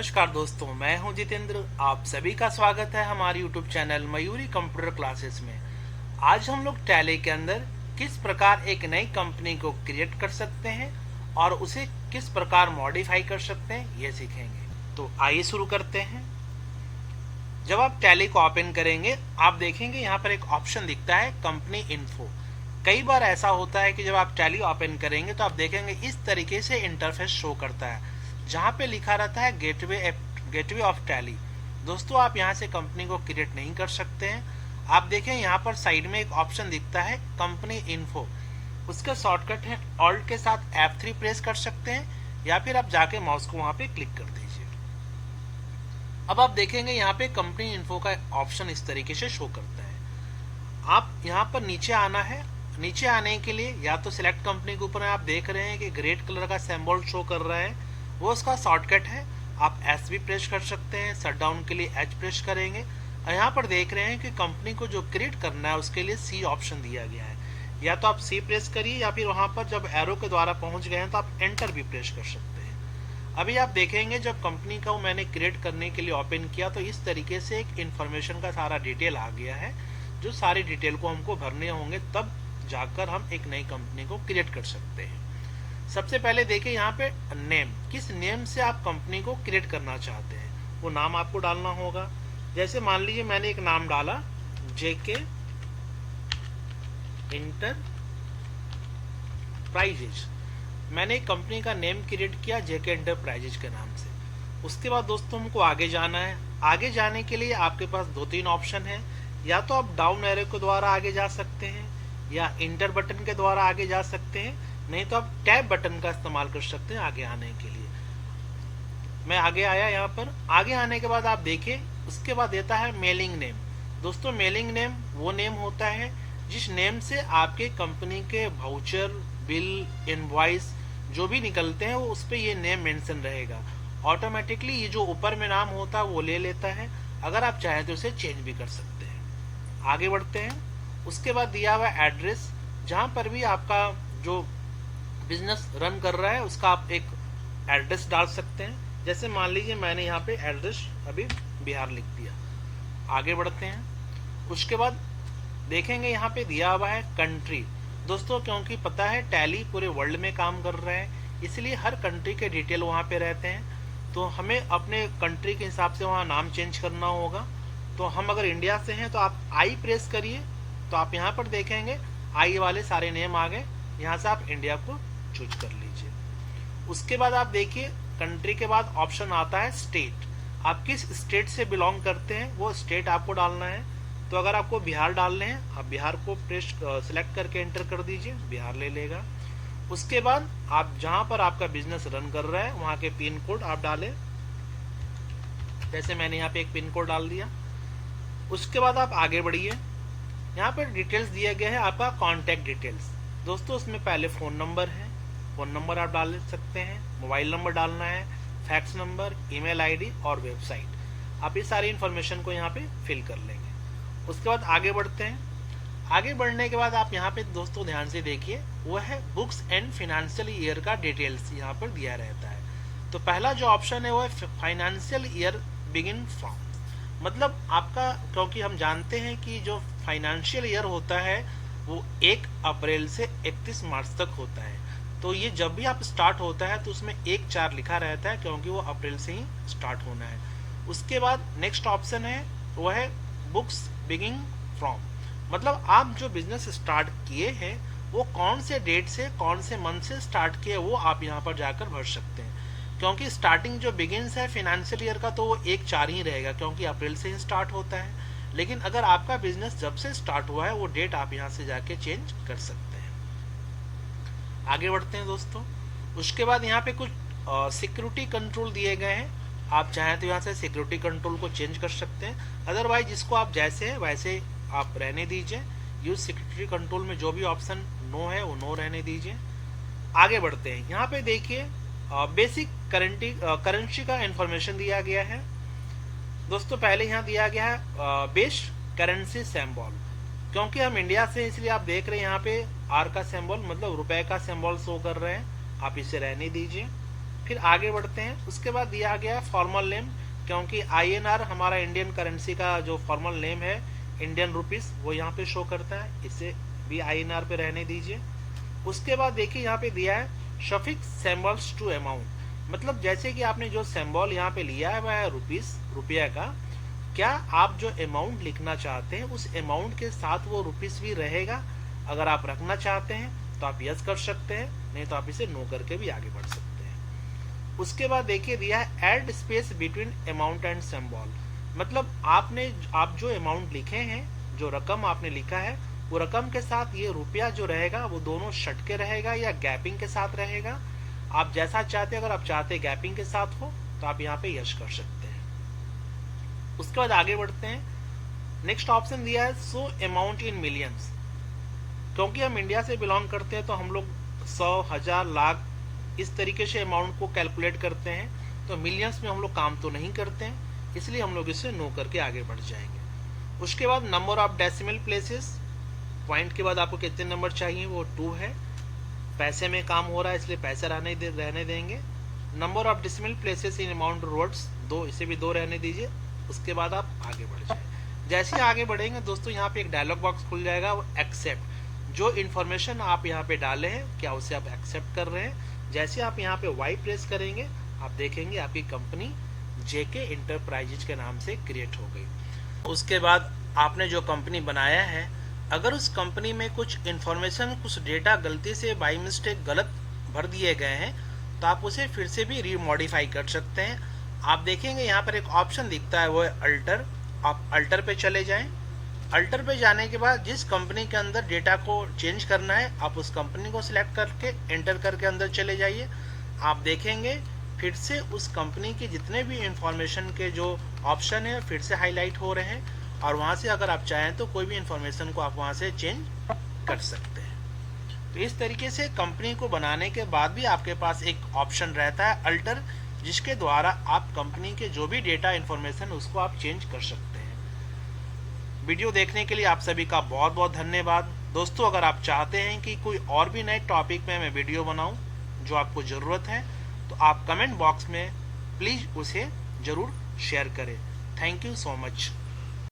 नमस्कार दोस्तों, मैं हूं जितेंद्र। आप सभी का स्वागत है हमारे YouTube channel Mayuri computer classes में। आज हम लोग टैली के अंदर किस प्रकार एक नई कंपनी को क्रिएट कर सकते हैं और उसे किस प्रकार मॉडिफाई कर सकते हैं ये सीखेंगे। तो आइए शुरू करते हैं। जब आप टैली को ओपन करेंगे आप देखेंगे यहाँ पर एक ऑप्शन दिखता है कंपनी इन्फो। कई बार ऐसा होता है कि जब आप टैली ओपन करेंगे तो आप देखेंगे इस तरीके से इंटरफेस शो करता है जहाँ पे लिखा रहता है गेटवे ऑफ टैली। दोस्तों, आप यहाँ से कंपनी को क्रिएट नहीं कर सकते हैं। आप देखें यहाँ पर साइड में एक ऑप्शन दिखता है कंपनी इन्फो। उसका शॉर्टकट है ऑल्ट के साथ F3 प्रेस कर सकते हैं या फिर आप जाके माउस को वहां पे क्लिक कर दीजिए। अब आप देखेंगे यहाँ पे कंपनी इन्फो का ऑप्शन इस तरीके से शो करता है। आप यहाँ पर नीचे आना है। नीचे आने के लिए या तो सिलेक्ट कंपनी के ऊपर आप देख रहे हैं कि ग्रेड कलर का सिंबल शो कर रहा है, वो उसका शॉर्टकट है। आप एस भी प्रेस कर सकते हैं। शट डाउन के लिए एच प्रेस करेंगे और यहाँ पर देख रहे हैं कि कंपनी को जो क्रिएट करना है उसके लिए सी ऑप्शन दिया गया है। या तो आप सी प्रेस करिए या फिर वहां पर जब एरो के द्वारा पहुंच गए हैं तो आप एंटर भी प्रेस कर सकते हैं। अभी आप देखेंगे जब कंपनी का मैंने क्रिएट करने के लिए ओपन किया तो इस तरीके से एक इन्फॉर्मेशन का सारा डिटेल आ गया है। जो सारी डिटेल को हमको भरने होंगे तब जाकर हम एक नई कंपनी को क्रिएट कर सकते हैं। सबसे पहले देखिए यहाँ पे नेम, किस नेम से आप कंपनी को क्रिएट करना चाहते हैं वो नाम आपको डालना होगा। जैसे मान लीजिए मैंने एक नाम डाला जेके इंटरप्राइजेज। मैंने एक कंपनी का नेम क्रिएट किया जेके इंटरप्राइजेज के नाम से। उसके बाद दोस्तों हमको आगे जाना है। आगे जाने के लिए आपके पास दो तीन ऑप्शन है। या तो आप डाउन एरो के द्वारा आगे जा सकते हैं या इंटर बटन के द्वारा आगे जा सकते हैं, नहीं तो आप टैब बटन का इस्तेमाल कर सकते हैं आगे आने के लिए। मैं आगे आया। यहाँ पर आगे आने के बाद आप देखिए उसके बाद देता है मेलिंग नेम। दोस्तों, मेलिंग नेम वो नेम होता है जिस नेम से आपके कंपनी के वाउचर, बिल, इनवॉइस जो भी निकलते हैं वो उस पर ये नेम मेंशन रहेगा। ऑटोमेटिकली ये जो ऊपर में नाम होता है वो ले लेता है। अगर आप चाहें तो उसे चेंज भी कर सकते हैं। आगे बढ़ते हैं। उसके बाद दिया हुआ एड्रेस, जहां पर भी आपका जो बिजनेस रन कर रहा है उसका आप एक एड्रेस डाल सकते हैं। जैसे मान लीजिए मैंने यहाँ पे एड्रेस अभी बिहार लिख दिया। आगे बढ़ते हैं। उसके बाद देखेंगे यहाँ पे दिया हुआ है कंट्री। दोस्तों, क्योंकि पता है टैली पूरे वर्ल्ड में काम कर रहा है इसलिए हर कंट्री के डिटेल वहाँ पे रहते हैं, तो हमें अपने कंट्री के हिसाब से वहाँ नाम चेंज करना होगा। तो हम अगर इंडिया से हैं तो आप आई प्रेस करिए तो आप यहाँ पर देखेंगे आई वाले सारे नेम आ गए। यहाँ से आप इंडिया को चूज कर लीजिए। उसके बाद आप देखिए कंट्री के बाद ऑप्शन आता है स्टेट। आप किस स्टेट से बिलोंग करते हैं वो स्टेट आपको डालना है। तो अगर आपको बिहार डालने हैं आप बिहार को प्रेस सिलेक्ट करके एंटर कर दीजिए, बिहार ले लेगा। उसके बाद आप जहां पर आपका बिजनेस रन कर रहा है वहां के पिन कोड आप डालें। जैसे मैंने यहाँ पे एक पिन कोड डाल दिया। उसके बाद आप आगे बढ़िए। यहाँ पर डिटेल्स दिया गया है आपका कॉन्टेक्ट डिटेल्स। दोस्तों, उसमें पहले फोन नंबर है, फोन नंबर आप डाल सकते हैं। मोबाइल नंबर डालना है, फैक्स नंबर, ईमेल आईडी और वेबसाइट। आप ये सारी इन्फॉर्मेशन को यहाँ पे फिल कर लेंगे। उसके बाद आगे बढ़ते हैं। आगे बढ़ने के बाद आप यहाँ पे दोस्तों ध्यान से देखिए वो है बुक्स एंड फाइनेंशियल ईयर का डिटेल्स यहाँ पर दिया रहता है। तो पहला जो ऑप्शन है वो है फाइनेंशियल ईयर बिगिन फ्रॉम। मतलब आपका, क्योंकि हम जानते हैं कि जो फाइनेंशियल ईयर होता है वो 1 अप्रैल से 31 मार्च तक होता है। तो ये जब भी आप स्टार्ट होता है तो उसमें 1/4 लिखा रहता है क्योंकि वो अप्रैल से ही स्टार्ट होना है। उसके बाद नेक्स्ट ऑप्शन है वो है बुक्स बिगिनिंग फ्रॉम। मतलब आप जो बिजनेस स्टार्ट किए हैं वो कौन से डेट से कौन से मंथ से स्टार्ट किए वो आप यहाँ पर जाकर भर सकते हैं। क्योंकि स्टार्टिंग जो बिगिन्स है फाइनेंशियल ईयर का तो वो 1/4 ही रहेगा क्योंकि अप्रैल से ही स्टार्ट होता है। लेकिन अगर आपका बिजनेस जब से स्टार्ट हुआ है वो डेट आप यहाँ से जाके चेंज कर सकते हैं। आगे बढ़ते हैं दोस्तों। उसके बाद यहाँ पे कुछ सिक्योरिटी कंट्रोल दिए गए हैं। आप चाहें तो यहाँ से सिक्योरिटी कंट्रोल को चेंज कर सकते हैं, अदरवाइज जिसको आप जैसे है वैसे आप रहने दीजिए। यूज सिक्योरिटी कंट्रोल में जो भी ऑप्शन नो है वो नो रहने दीजिए। आगे बढ़ते हैं। यहाँ पे देखिए बेसिक करेंसी का इंफॉर्मेशन दिया गया है। दोस्तों, पहले यहाँ दिया गया है बेस्ट करेंसी सिंबल। क्योंकि हम इंडिया से इसलिए आप देख रहे हैं यहाँ पे आर का सिंबल मतलब रुपए का सिंबल शो कर रहे हैं, आप इसे रहने दीजिए। फिर आगे बढ़ते हैं। उसके बाद दिया गया फॉर्मल नेम, क्योंकि INR हमारा इंडियन करेंसी का जो फॉर्मल नेम है इंडियन रुपीस, वो यहाँ पे शो करता है, इसे भी INR पे रहने दीजिए। उसके बाद देखिए यहाँ पे दिया है सफिक्स सिंबल्स टू अमाउंट, मतलब जैसे कि आपने जो सिंबल यहाँ पे लिया है वह है रुपीस, रुपया का, क्या आप जो अमाउंट लिखना चाहते हैं उस अमाउंट के साथ वो रुपीस भी रहेगा? अगर आप रखना चाहते हैं तो आप यस कर सकते हैं, नहीं तो आप इसे नो करके भी आगे बढ़ सकते हैं। उसके बाद देखिए दिया है add space between amount and symbol, मतलब आप जो अमाउंट लिखे हैं, जो रकम आपने लिखा है, वो रकम के साथ ये रुपया जो रहेगा वो दोनों शटके रहेगा या गैपिंग के साथ रहेगा, आप जैसा चाहते हैं। अगर आप चाहते हैं गैपिंग के साथ हो तो आप यहाँ पे यस कर सकते हैं। उसके बाद आगे बढ़ते हैं। नेक्स्ट ऑप्शन दिया है सो अमाउंट इन मिलियंस, क्योंकि हम इंडिया से बिलोंग करते हैं तो हम लोग 100, 1000, लाख इस तरीके से अमाउंट को कैलकुलेट करते हैं, तो मिलियंस में हम लोग काम तो नहीं करते हैं, इसलिए हम लोग इसे नो करके आगे बढ़ जाएंगे। उसके बाद number of decimal places, point के बाद आपको कितने नंबर चाहिए, वो 2 है। पैसे में काम हो रहा है इसलिए पैसे रहने देंगे। Number of decimal places in amount words 2, इसे भी 2 रहने दीजिए। उसके बाद आप आगे बढ़ जाए। जैसे ही आगे बढ़ेंगे दोस्तों यहाँ पे एक डायलॉग बॉक्स खुल जाएगा, वो एक्सेप्ट, जो इन्फॉर्मेशन आप यहाँ पे डाले हैं क्या उसे आप एक्सेप्ट कर रहे हैं। जैसे आप यहाँ पे वाई प्रेस करेंगे आप देखेंगे आपकी कंपनी जेके इंटरप्राइजेज के नाम से क्रिएट हो गई। उसके बाद आपने जो कंपनी बनाया है, अगर उस कंपनी में कुछ इन्फॉर्मेशन, कुछ डेटा गलती से बाई मिस्टेक गलत भर दिए गए हैं तो आप उसे फिर से भी रीमॉडिफाई कर सकते हैं। आप देखेंगे यहाँ पर एक ऑप्शन दिखता है, वो है अल्टर। आप अल्टर पे चले जाएं। अल्टर पे जाने के बाद जिस कंपनी के अंदर डेटा को चेंज करना है आप उस कंपनी को सिलेक्ट करके एंटर करके अंदर चले जाइए। आप देखेंगे फिर से उस कंपनी के जितने भी इंफॉर्मेशन के जो ऑप्शन है फिर से हाईलाइट हो रहे हैं, और वहाँ से अगर आप चाहें तो कोई भी इंफॉर्मेशन को आप वहाँ से चेंज कर सकते हैं। तो इस तरीके से कंपनी को बनाने के बाद भी आपके पास एक ऑप्शन रहता है अल्टर, जिसके द्वारा आप कंपनी के जो भी डेटा इंफॉर्मेशन उसको आप चेंज कर सकते हैं। वीडियो देखने के लिए आप सभी का बहुत बहुत धन्यवाद। दोस्तों अगर आप चाहते हैं कि कोई और भी नए टॉपिक में मैं वीडियो बनाऊं जो आपको ज़रूरत है तो आप कमेंट बॉक्स में प्लीज़ उसे ज़रूर शेयर करें। Thank you so much.